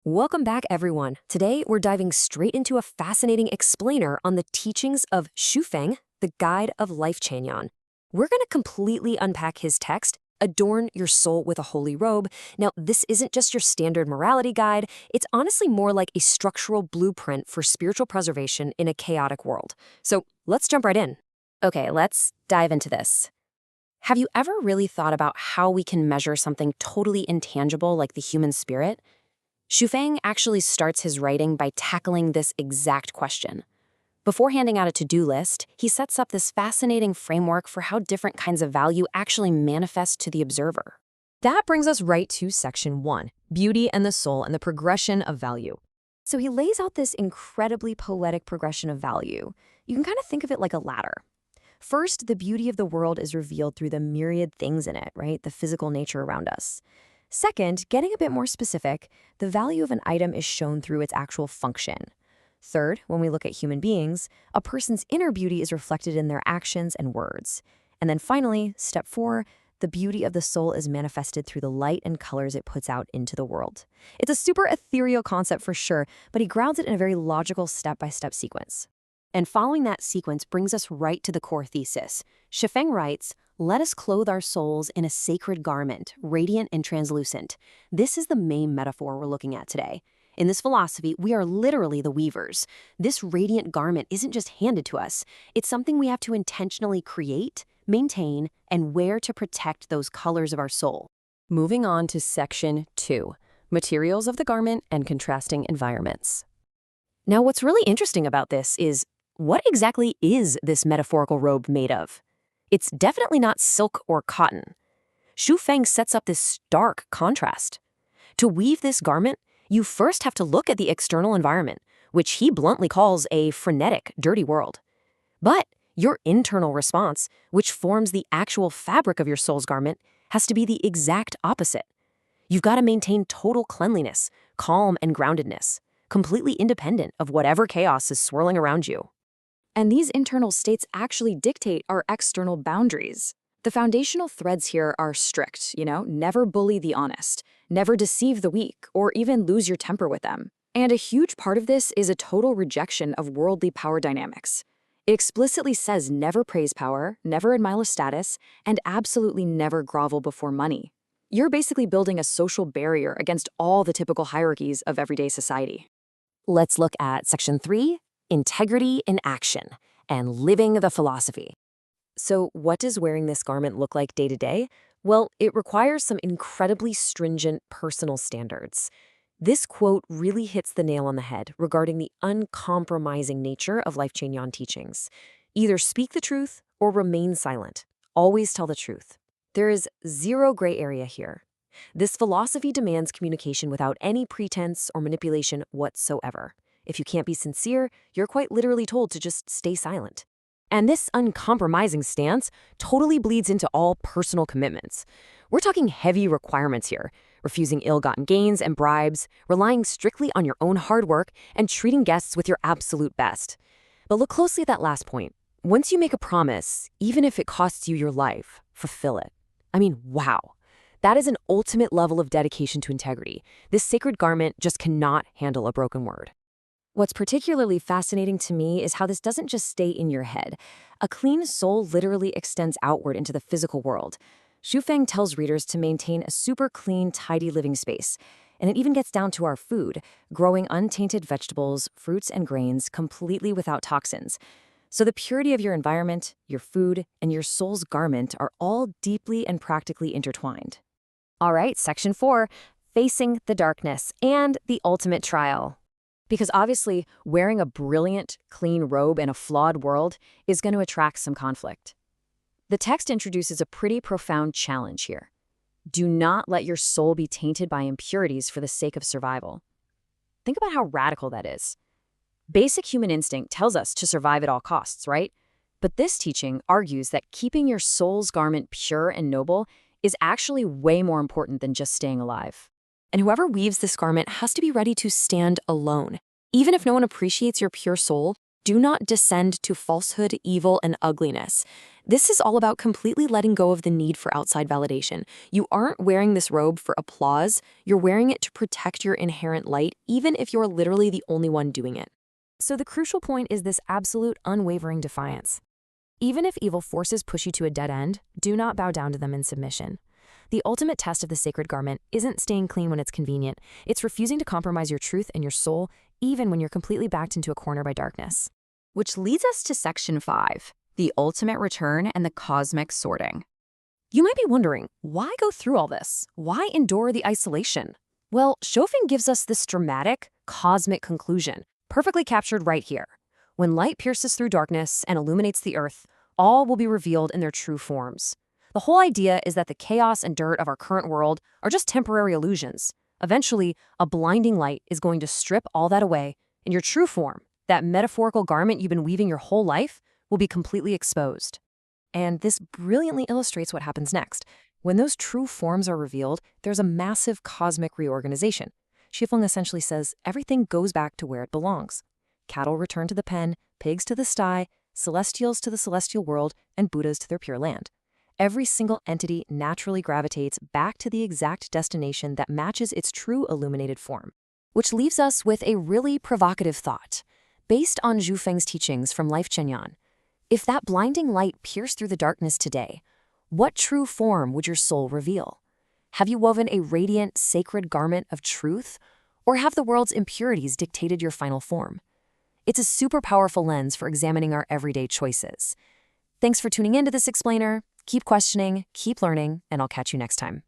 Welcome back, everyone. Today, we're diving straight into a fascinating explainer on the teachings of Feng, the Guide of Life Chanyan. We're going to completely unpack his text, Adorn Your Soul with a Holy Robe. Now, this isn't just your standard morality guide. It's honestly more like a structural blueprint for spiritual preservation in a chaotic world. So let's jump right in. Okay, let's dive into this. Have you ever really thought about how we can measure something totally intangible like the human spirit? Feng actually starts his writing by tackling this exact question. Before handing out a to-do list, he sets up this fascinating framework for how different kinds of value actually manifest to the observer. That brings us right to section 1, beauty and the soul and the progression of value. So he lays out this incredibly poetic progression of value. You can kind of think of it like a ladder. First, the beauty of the world is revealed through the myriad things in it, right? The physical nature around us. Second, getting a bit more specific, the value of an item is shown through its actual function. Third, when we look at human beings, a person's inner beauty is reflected in their actions and words. And then finally, step 4, the beauty of the soul is manifested through the light and colors it puts out into the world. It's a super ethereal concept for sure, but he grounds it in a very logical step-by-step sequence. And following that sequence brings us right to the core thesis. Feng writes, "Let us clothe our souls in a sacred garment, radiant and translucent." This is the main metaphor we're looking at today. In this philosophy, we are literally the weavers. This radiant garment isn't just handed to us. It's something we have to intentionally create, maintain, and wear to protect those colors of our soul. Moving on to section 2, materials of the garment and contrasting environments. Now, what's really interesting about this is, what exactly is this metaphorical robe made of? It's definitely not silk or cotton. Feng sets up this stark contrast. To weave this garment, you first have to look at the external environment, which he bluntly calls a frenetic, dirty world. But your internal response, which forms the actual fabric of your soul's garment, has to be the exact opposite. You've got to maintain total cleanliness, calm and groundedness, completely independent of whatever chaos is swirling around you. And these internal states actually dictate our external boundaries. The foundational threads here are strict, never bully the honest, never deceive the weak, or even lose your temper with them. And a huge part of this is a total rejection of worldly power dynamics. It explicitly says never praise power, never admire status, and absolutely never grovel before money. You're basically building a social barrier against all the typical hierarchies of everyday society. Let's look at section 3, integrity in action, and living the philosophy. So what does wearing this garment look like day to day? Well, it requires some incredibly stringent personal standards. This quote really hits the nail on the head regarding the uncompromising nature of Life Chanyan teachings. Either speak the truth or remain silent. Always tell the truth. There is zero gray area here. This philosophy demands communication without any pretense or manipulation whatsoever. If you can't be sincere, you're quite literally told to just stay silent. And this uncompromising stance totally bleeds into all personal commitments. We're talking heavy requirements here, refusing ill-gotten gains and bribes, relying strictly on your own hard work, and treating guests with your absolute best. But look closely at that last point. Once you make a promise, even if it costs you your life, fulfill it. I mean, wow. That is an ultimate level of dedication to integrity. This sacred garment just cannot handle a broken word. What's particularly fascinating to me is how this doesn't just stay in your head. A clean soul literally extends outward into the physical world. Feng tells readers to maintain a super clean, tidy living space. And it even gets down to our food, growing untainted vegetables, fruits, and grains completely without toxins. So the purity of your environment, your food, and your soul's garment are all deeply and practically intertwined. All right, section 4, facing the darkness and the ultimate trial. Because obviously, wearing a brilliant, clean robe in a flawed world is going to attract some conflict. The text introduces a pretty profound challenge here. Do not let your soul be tainted by impurities for the sake of survival. Think about how radical that is. Basic human instinct tells us to survive at all costs, right? But this teaching argues that keeping your soul's garment pure and noble is actually way more important than just staying alive. And whoever weaves this garment has to be ready to stand alone. Even if no one appreciates your pure soul, Do not descend to falsehood, evil, and ugliness. This is all about completely letting go of the need for outside validation. You aren't wearing this robe for applause. You're wearing it to protect your inherent light, even if you're literally the only one doing it. So the crucial point is this absolute, unwavering defiance. Even if evil forces push you to a dead end, do not bow down to them in submission. The ultimate test of the sacred garment isn't staying clean when it's convenient. It's refusing to compromise your truth and your soul, even when you're completely backed into a corner by darkness. Which leads us to Section 5, the ultimate return and the cosmic sorting. You might be wondering, why go through all this? Why endure the isolation? Well, Shofeng gives us this dramatic, cosmic conclusion, perfectly captured right here. When light pierces through darkness and illuminates the earth, all will be revealed in their true forms. The whole idea is that the chaos and dirt of our current world are just temporary illusions. Eventually, a blinding light is going to strip all that away, and your true form, that metaphorical garment you've been weaving your whole life, will be completely exposed. And this brilliantly illustrates what happens next. When those true forms are revealed, there's a massive cosmic reorganization. Shifeng essentially says everything goes back to where it belongs. Cattle return to the pen, pigs to the sty, celestials to the celestial world, and Buddhas to their pure land. Every single entity naturally gravitates back to the exact destination that matches its true illuminated form. Which leaves us with a really provocative thought. Based on Zhu Feng's teachings from Life Chenyan, if that blinding light pierced through the darkness today, what true form would your soul reveal? Have you woven a radiant, sacred garment of truth, or have the world's impurities dictated your final form? It's a super powerful lens for examining our everyday choices. Thanks for tuning into this explainer. Keep questioning, keep learning, and I'll catch you next time.